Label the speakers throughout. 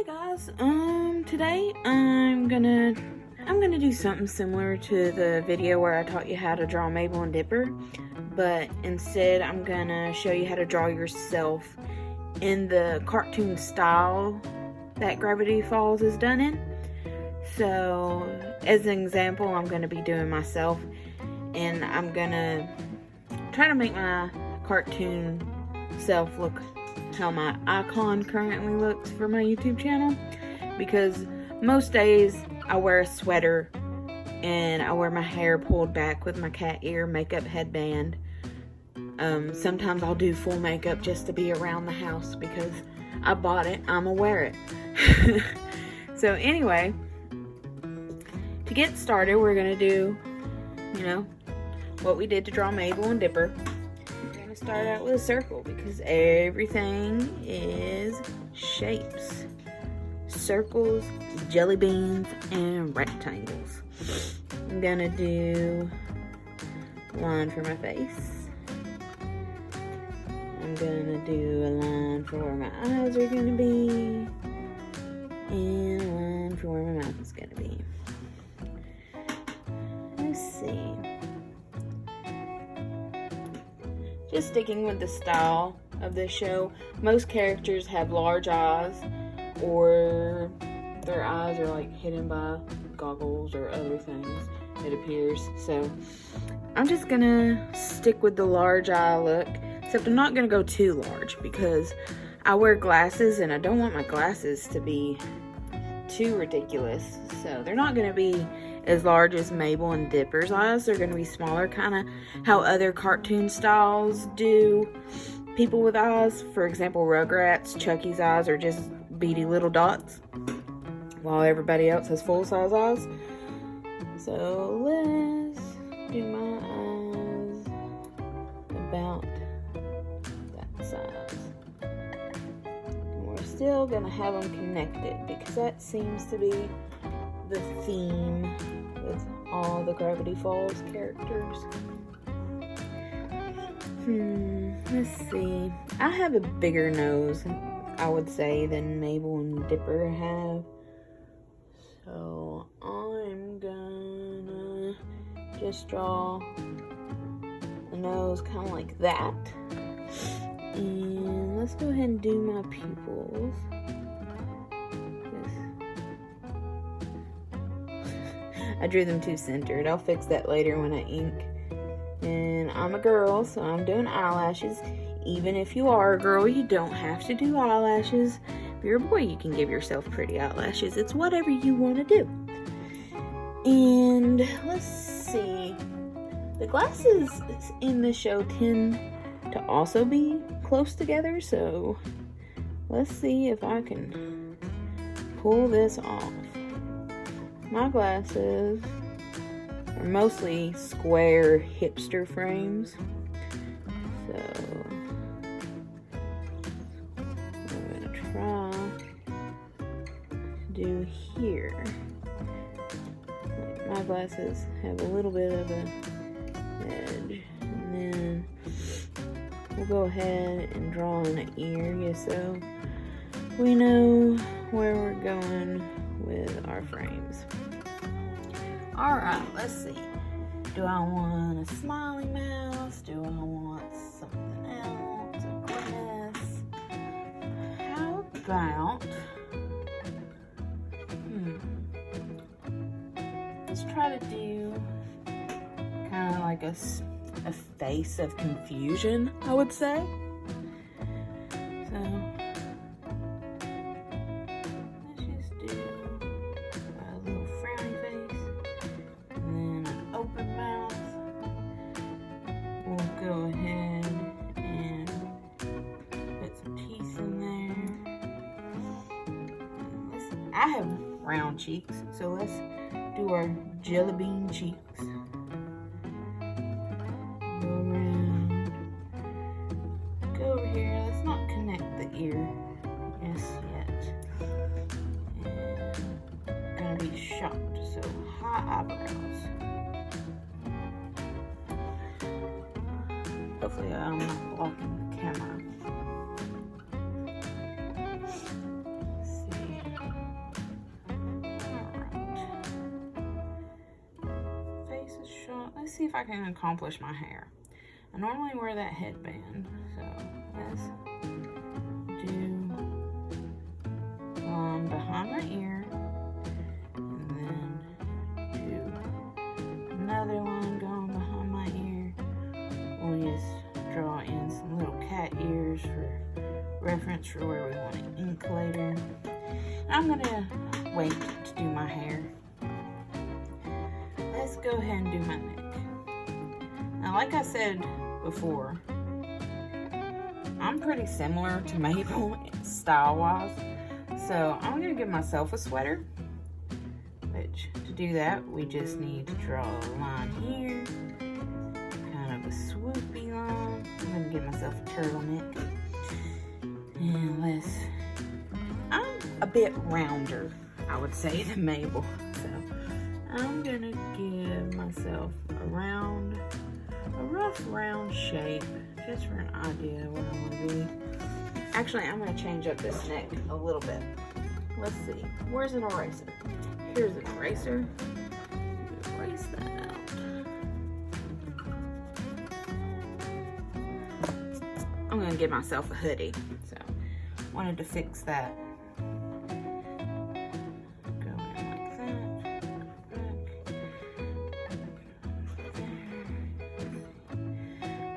Speaker 1: guys, today I'm gonna do something similar to the video where I taught you how to draw Mabel and Dipper, but instead I'm gonna show you how to draw yourself in the cartoon style that Gravity Falls is done in. So as an example, I'm gonna be doing myself, and I'm gonna try to make my cartoon self look how my icon currently looks for my YouTube channel, because most days I wear a sweater and I wear my hair pulled back with my cat ear makeup headband. Sometimes I'll do full makeup just to be around the house because I bought it, I'ma wear it. So anyway, to get started, we're gonna do, what we did to draw Mabel and Dipper. Start out with a circle because everything is shapes. Circles, jelly beans, and rectangles. I'm gonna do a line for my face. I'm gonna do a line for where my eyes are gonna be. And a line for where my mouth is gonna be. Let's see. Just sticking with the style of this show, most characters have large eyes, or their eyes are like hidden by goggles or other things, it appears. So I'm just gonna stick with the large eye look, except I'm not gonna go too large because I wear glasses and I don't want my glasses to be too ridiculous. So they're not gonna be as large as Mabel and Dipper's eyes. They're going to be smaller, kind of how other cartoon styles do people with eyes. For example, Rugrats, Chucky's eyes are just beady little dots, while everybody else has full-size eyes. So let's do my eyes about that size. And we're still going to have them connected because that seems to be the theme with all the Gravity Falls characters. Let's see. I have a bigger nose, I would say, than Mabel and Dipper have. So I'm gonna just draw the nose kind of like that. And let's go ahead and do my pupils. I drew them too centered. I'll fix that later when I ink. And I'm a girl, so I'm doing eyelashes. Even if you are a girl, you don't have to do eyelashes. If you're a boy, you can give yourself pretty eyelashes. It's whatever you want to do. And let's see. The glasses in the show tend to also be close together, so let's see if I can pull this off. My glasses are mostly square hipster frames, so I'm going to try to do here. My glasses have a little bit of an edge, and then we'll go ahead and draw an ear, so we know where we're going with our frames. Alright, let's see. Do I want a smiley mouth? Do I want something else? A grimace? How about... let's try to do kind of like a face of confusion, I would say. So go ahead and put some teeth in there. I have round cheeks, so let's do our jelly bean cheeks. Go around. Go over here. Let's not connect the ear just yet. And gonna be shocked, so high eyebrows. Hopefully I'm not blocking the camera. Let's see. see if I can accomplish my hair. I normally wear that headband, so let's do one behind my ear, and then do another one going behind my ear. We'll just draw in some little cat ears for reference for where we want to ink later. I'm gonna wait to do my hair. Let's go ahead and do my neck. Now, like I said before, I'm pretty similar to Mabel style-wise, so I'm gonna give myself a sweater, which to do that, we just need to draw a line here, kind of a swoopy line. I'm gonna give myself a turtleneck, and I'm a bit rounder, I would say, than Mabel, so I'm gonna give myself a rough round shape, just for an idea of what I want to be. Actually, I'm going to change up this neck a little bit. Let's see. Where's an eraser? Here's an eraser. Erase that out. I'm going to give myself a hoodie. So, wanted to fix that.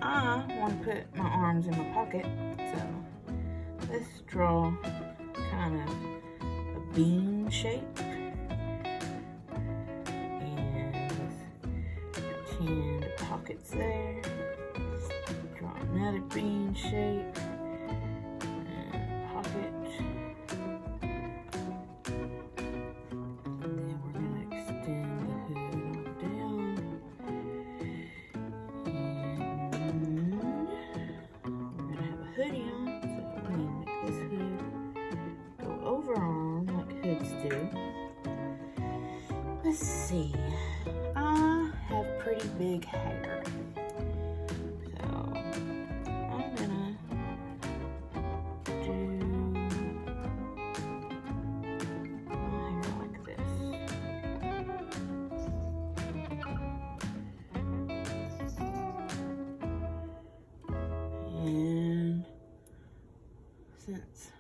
Speaker 1: I want to put my arms in my pocket, so let's draw kind of a bean shape, and pretend the pocket's there. Draw another bean shape and pocket. And then we're going to extend the hood on down. Hoodie on, so we need to make this hood go over arm like hoods do. Let's see, I have pretty big hair, so I'm gonna do my hair like this. And since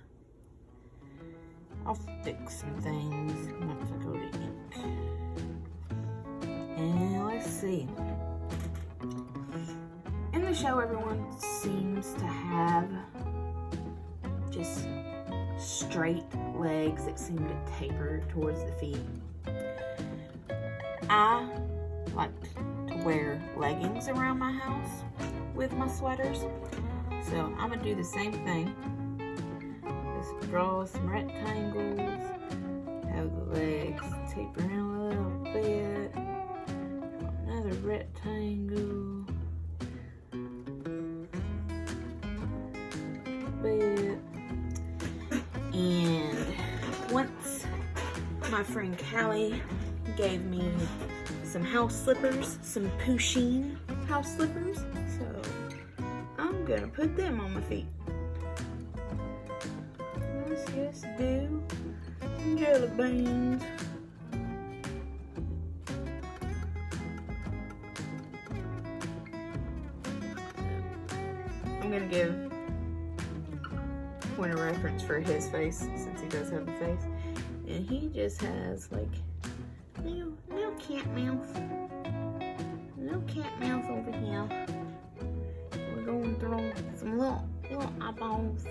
Speaker 1: I'll fix some things once I go to ink. And let's see. In the show, everyone seems to have just straight legs that seem to taper towards the feet. I like to wear leggings around my house with my sweaters, so I'm gonna do the same thing. Just draw some rectangles, have the legs taper in a little bit, another rectangle, bit, and once my friend Callie gave me some house slippers, some Pusheen house slippers, so I'm gonna put them on my feet. Let's just do jelly beans. I'm gonna give point of reference for his face, since he does have a face, and he just has like little cat mouth, little cat mouth over here. We're going through some little eyeballs,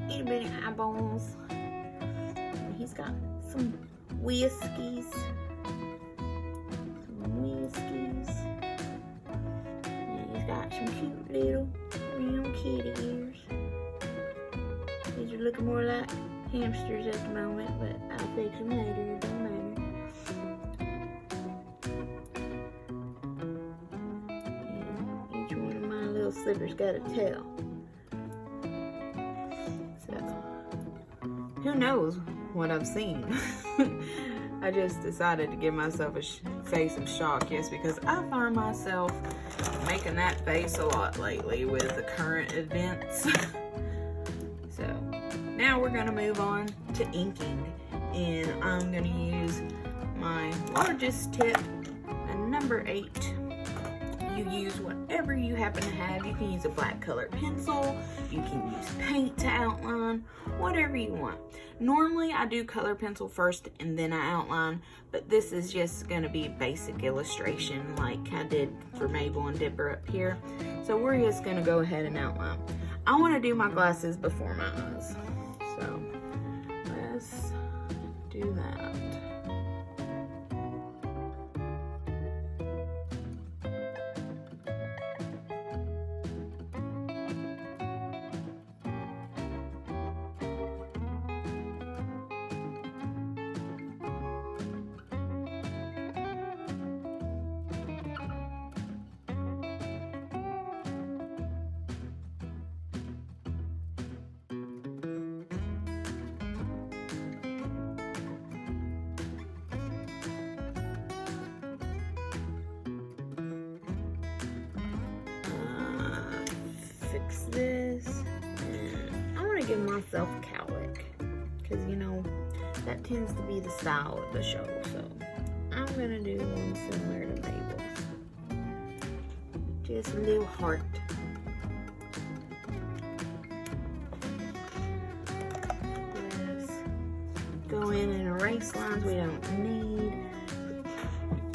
Speaker 1: itty bitty eyeballs. And he's got some whiskies, and he's got some cute little round kitty ears. These are looking more like hamsters at the moment, but I'll fix them later, it don't matter. And each one of my little slippers got a tail. So, who knows what I've seen? I just decided to give myself a face of shock, yes, because I find myself making that face a lot lately with the current events. So, now we're gonna move on to inking, and I'm gonna use my largest tip And number 8, you use whatever you happen to have. You can use a black colored pencil, you can use paint to outline, whatever you want. Normally I do color pencil first and then I outline, but this is just going to be basic illustration like I did for Mabel and Dipper up here. So we're just going to go ahead and outline. I want to do my glasses before my eyes, so let's do that. Fix this, and I want to give myself a cowlick because you know that tends to be the style of the show, so I'm gonna do one similar to Mabel's, just a little heart. Let's go in and erase lines we don't need.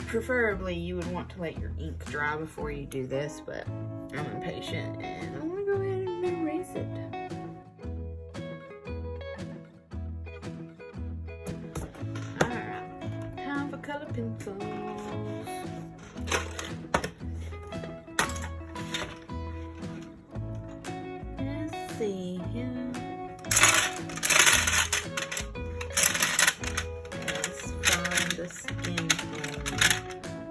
Speaker 1: Preferably you would want to let your ink dry before you do this, but I'm impatient and I want to go ahead and erase it. Alright, time for color pencils. Let's see here. Let's find the skin tone.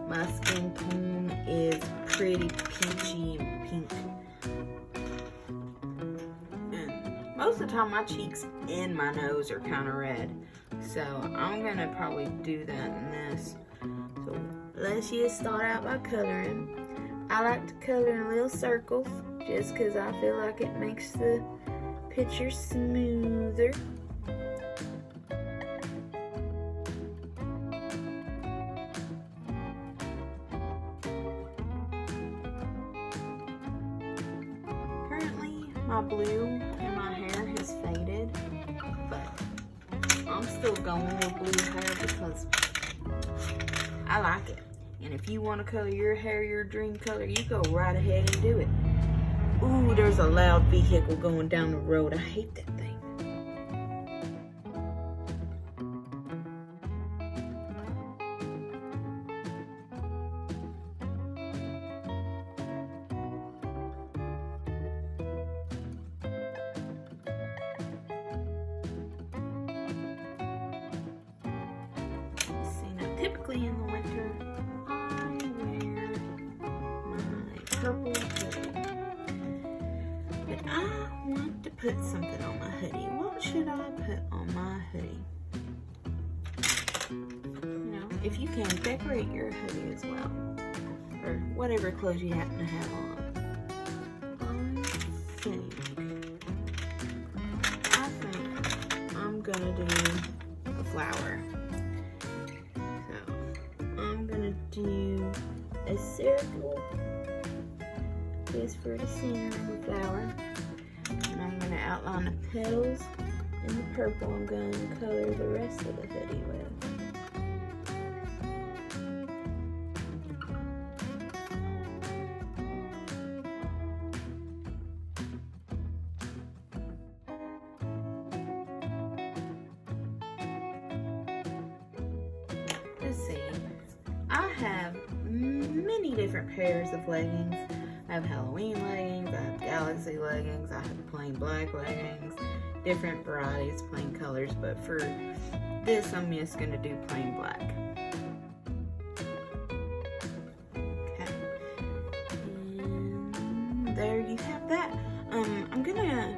Speaker 1: My skin tone is pretty peachy and pink. And most of the time my cheeks and my nose are kind of red. So I'm going to probably do that in this. So let's just start out by coloring. I like to color in little circles just because I feel like it makes the picture smoother. My blue in my hair has faded, but I'm still going with blue hair because I like it. And if you want to color your hair your dream color, you go right ahead and do it. Ooh, there's a loud vehicle going down the road. I hate that thing. Typically in the winter, I wear my purple hoodie. But I want to put something on my hoodie. What should I put on my hoodie? You know, if you can, decorate your hoodie as well. Or whatever clothes you happen to have on. I think I'm gonna do a flower. Do a circle just for the center of the flower, and I'm going to outline the petals in the purple. I'm going to color the rest of the hoodie with. Let's see. I have many different pairs of leggings. I have Halloween leggings, I have galaxy leggings, I have plain black leggings, different varieties, plain colors, but for this I'm just going to do plain black. Okay. And there you have that. I'm going to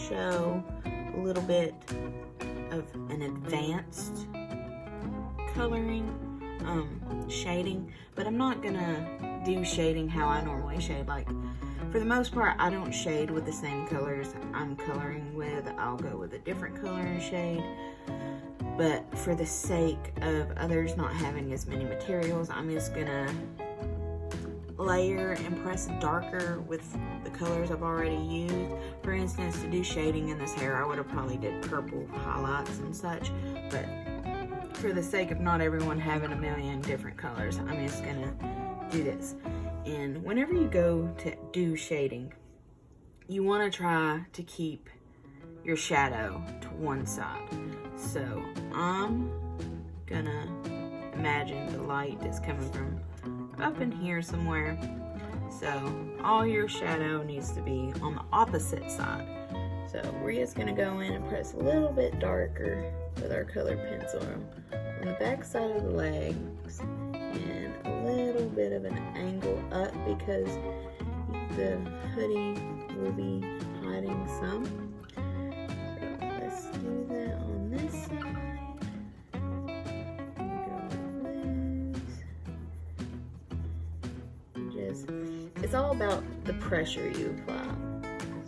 Speaker 1: show a little bit of an advanced coloring. Shading, but I'm not gonna do shading how I normally shade. Like, for the most part, I don't shade with the same colors I'm coloring with. I'll go with a different color and shade. but for the sake of others not having as many materials, I'm just gonna layer and press darker with the colors I've already used. For instance, to do shading in this hair, I would have probably did purple highlights and such, but for the sake of not everyone having a million different colors, I'm just gonna do this. And whenever you go to do shading, you want to try to keep your shadow to one side. So I'm gonna imagine the light is coming from up in here somewhere. So all your shadow needs to be on the opposite side. So we're just gonna go in and press a little bit darker with our colored pencil on the back side of the legs and a little bit of an angle up because the hoodie will be hiding some. So let's do that on this side. It's all about the pressure you apply.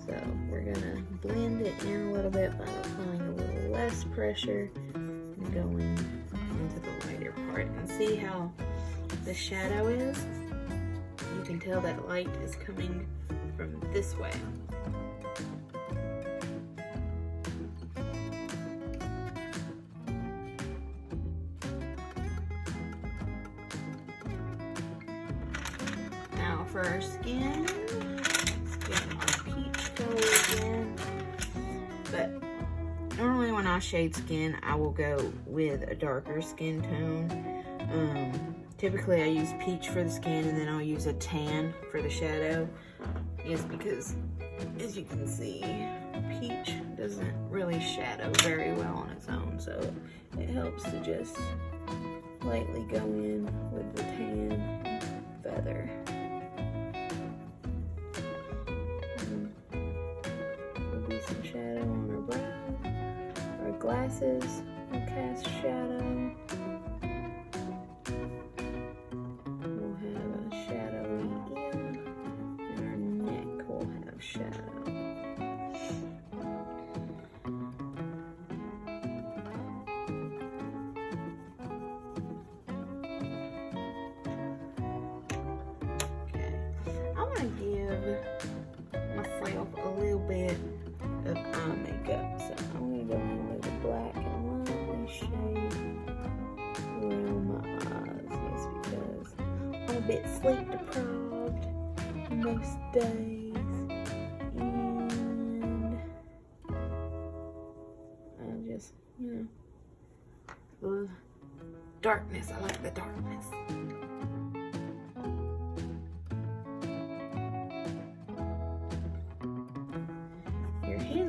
Speaker 1: So we're gonna blend it in a little bit by applying a little less pressure and going into the lighter part. And see how the shadow is? You can tell that light is coming from this way. For our skin, let's get our peach color again. But normally when I shade skin, I will go with a darker skin tone. Typically I use peach for the skin and then I'll use a tan for the shadow. Just because, as you can see, peach doesn't really shadow very well on its own. So it helps to just lightly go in with the tan feather. Some shadow on our brow. Our glasses will cast shadow. We'll have a shadowy ear, and our neck will have shadow. Okay, I want to give myself a little bit of eye makeup, so I'm gonna go in with a black and lightly shade around my eyes, just because I'm a bit sleep deprived most days, and I just, you know, the darkness. I like the darkness.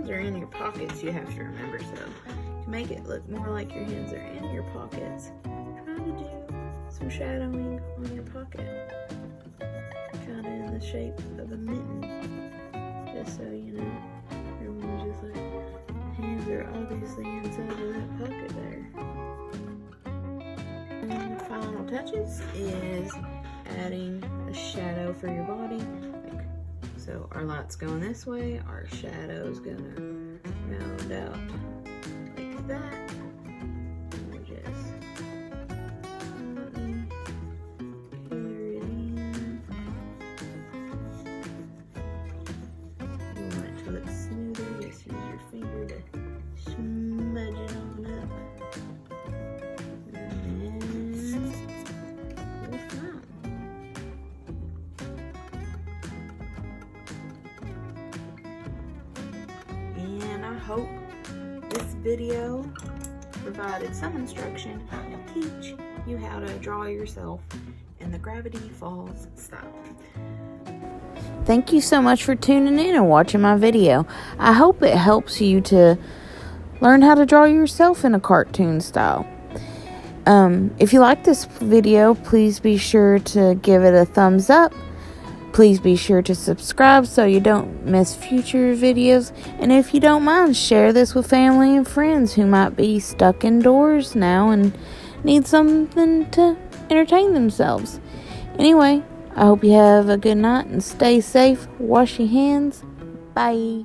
Speaker 1: Are in your pockets, you have to remember. So to make it look more like your hands are in your pockets, try to do some shadowing on your pocket, kind of in the shape of a mitten, just so you know everyone's just like, hands are obviously inside of that pocket there. And the final touches is adding a shadow for your body. So our light's going this way, our shadow's gonna round out like that. And we'll just carry it in. You want it to look smoother, just use your finger to smudge it on up. I hope this video provided some instruction to teach you how to draw yourself in the Gravity Falls style. Thank you so much for tuning in and watching my video. I hope it helps you to learn how to draw yourself in a cartoon style. If you like this video, please be sure to give it a thumbs up. Please be sure to subscribe so you don't miss future videos. And if you don't mind, share this with family and friends who might be stuck indoors now and need something to entertain themselves. Anyway, I hope you have a good night and stay safe. Wash your hands. Bye.